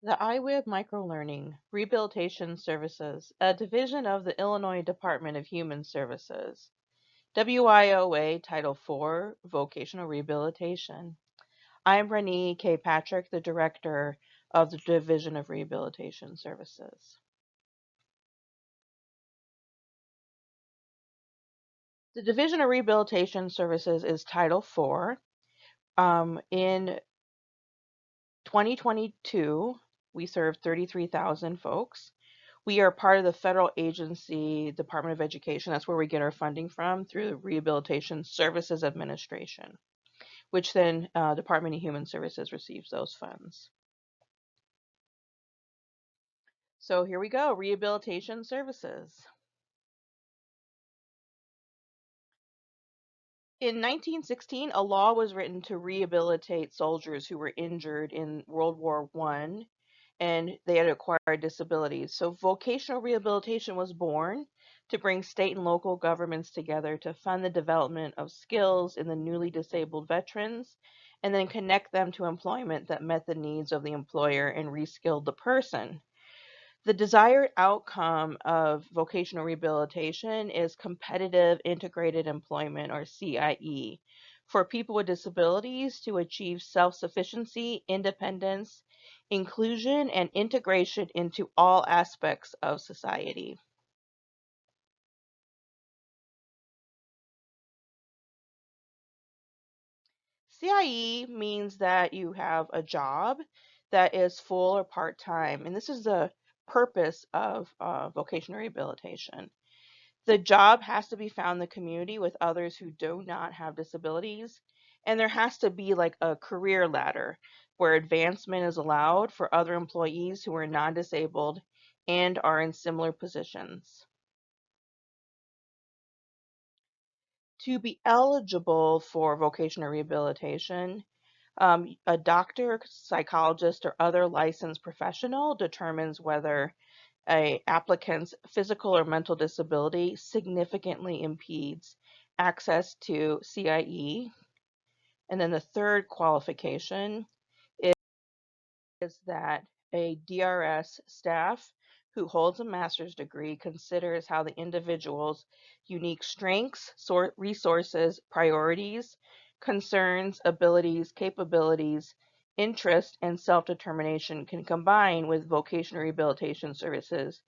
The IWIB Microlearning Rehabilitation Services, a division of the Illinois Department of Human Services. WIOA Title IV, Vocational Rehabilitation. I'm Renee K. Patrick, the Director of the Division of Rehabilitation Services. The Division of Rehabilitation Services is Title IV. In 2022, we served 33,000 folks. We are part of the federal agency, Department of Education. That's where we get our funding from through the Rehabilitation Services Administration, which then Department of Human Services receives those funds. So here we go, rehabilitation services. In 1916, a law was written to rehabilitate soldiers who were injured in World War I and they had acquired disabilities. So vocational rehabilitation was born to bring state and local governments together to fund the development of skills in the newly disabled veterans and then connect them to employment that met the needs of the employer and reskilled the person. The desired outcome of vocational rehabilitation is competitive integrated employment, or CIE, for people with disabilities to achieve self-sufficiency, independence, inclusion, and integration into all aspects of society. CIE means that you have a job that is full or part-time, and this is the purpose of vocational rehabilitation. The job has to be found in the community with others who do not have disabilities, and there has to be like a career ladder where advancement is allowed for other employees who are non-disabled and are in similar positions. To be eligible for vocational rehabilitation, a doctor, psychologist, or other licensed professional determines whether a applicant's physical or mental disability significantly impedes access to CIE. And then the third qualification is that a DRS staff who holds a master's degree considers how the individual's unique strengths, resources, priorities, concerns, abilities, capabilities, interest, and self-determination can combine with vocational rehabilitation services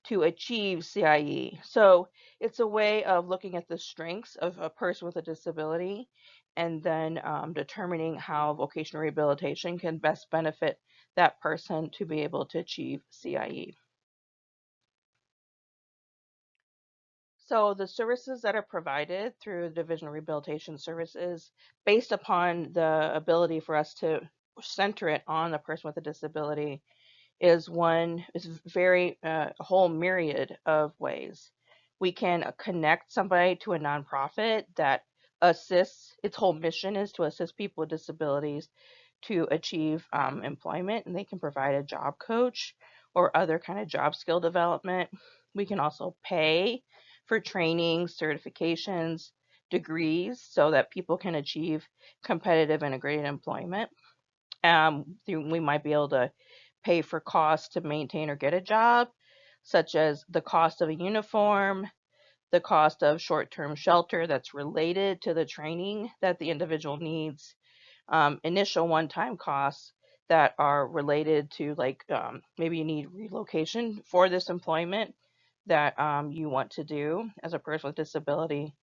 to achieve CIE. So it's a way of looking at the strengths of a person with a disability and then determining how vocational rehabilitation can best benefit that person to be able to achieve CIE. So the services that are provided through the Division of Rehabilitation Services, based upon the ability for us to center it on the person with a disability, is very a whole myriad of ways. We can connect somebody to a nonprofit that assists. Its whole mission is to assist people with disabilities to achieve employment, and they can provide a job coach or other kind of job skill development. We can also pay for training, certifications, degrees so that people can achieve competitive integrated employment. We might be able to pay for costs to maintain or get a job, such as the cost of a uniform, the cost of short-term shelter that's related to the training that the individual needs, initial one-time costs that are related to maybe you need relocation for this employment that you want to do as a person with disability.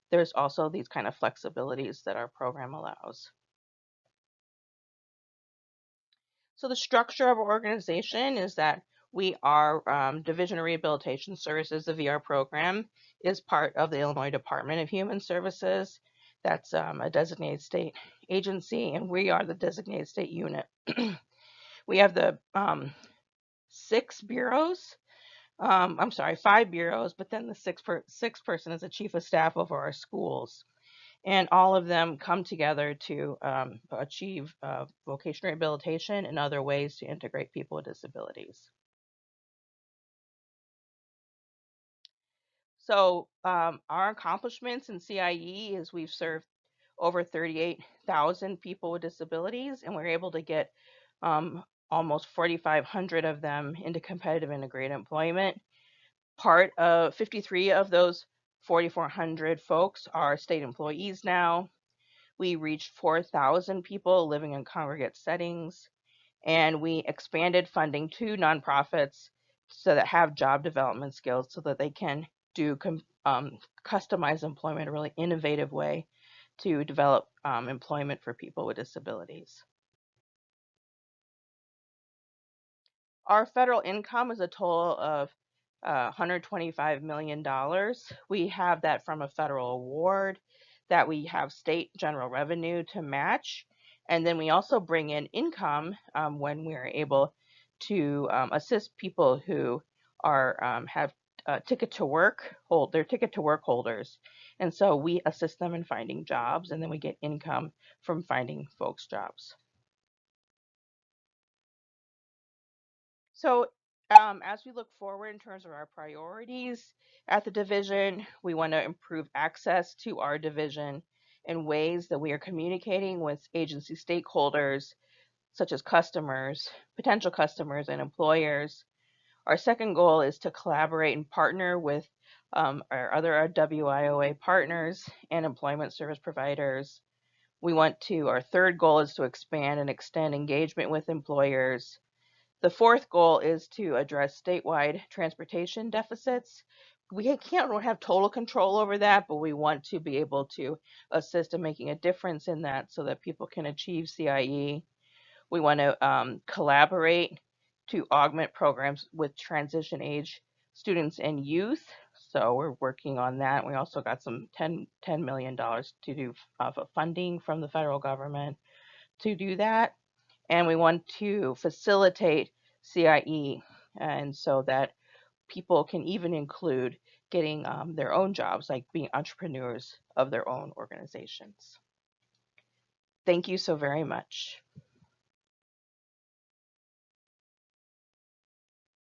There's also these kind of flexibilities that our program allows. So the structure of our organization is that we are Division of Rehabilitation Services, the VR program, is part of the Illinois Department of Human Services. That's a designated state agency, and we are the designated state unit. We have the 5 bureaus, but then the sixth person is the chief of staff over our schools. And all of them come together to achieve vocational rehabilitation and other ways to integrate people with disabilities. So our accomplishments in CIE is we've served over 38,000 people with disabilities, and we're able to get almost 4,500 of them into competitive integrated employment. Part of 53 of those 4,400 folks are state employees now. We reached 4,000 people living in congregate settings, and we expanded funding to nonprofits so that have job development skills so that they can do customized employment in a really innovative way to develop employment for people with disabilities. Our federal income is a total of $125 million. We have that from a federal award that we have state general revenue to match. And then we also bring in income when we're able to assist people who are have ticket to work, they're ticket to work holders. And so we assist them in finding jobs, and then we get income from finding folks jobs. So as we look forward in terms of our priorities at the division, we want to improve access to our division in ways that we are communicating with agency stakeholders, such as customers, potential customers, and employers. Our second goal is to collaborate and partner with our other WIOA partners and employment service providers. Our third goal is to expand and extend engagement with employers. The fourth goal is to address statewide transportation deficits. We can't have total control over that, but we want to be able to assist in making a difference in that so that people can achieve CIE. We want to collaborate to augment programs with transition age students and youth. So we're working on that. We also got some $10 million to do funding from the federal government to do that. And we want to facilitate CIE, and so that people can even include getting their own jobs, like being entrepreneurs of their own organizations. Thank you so very much.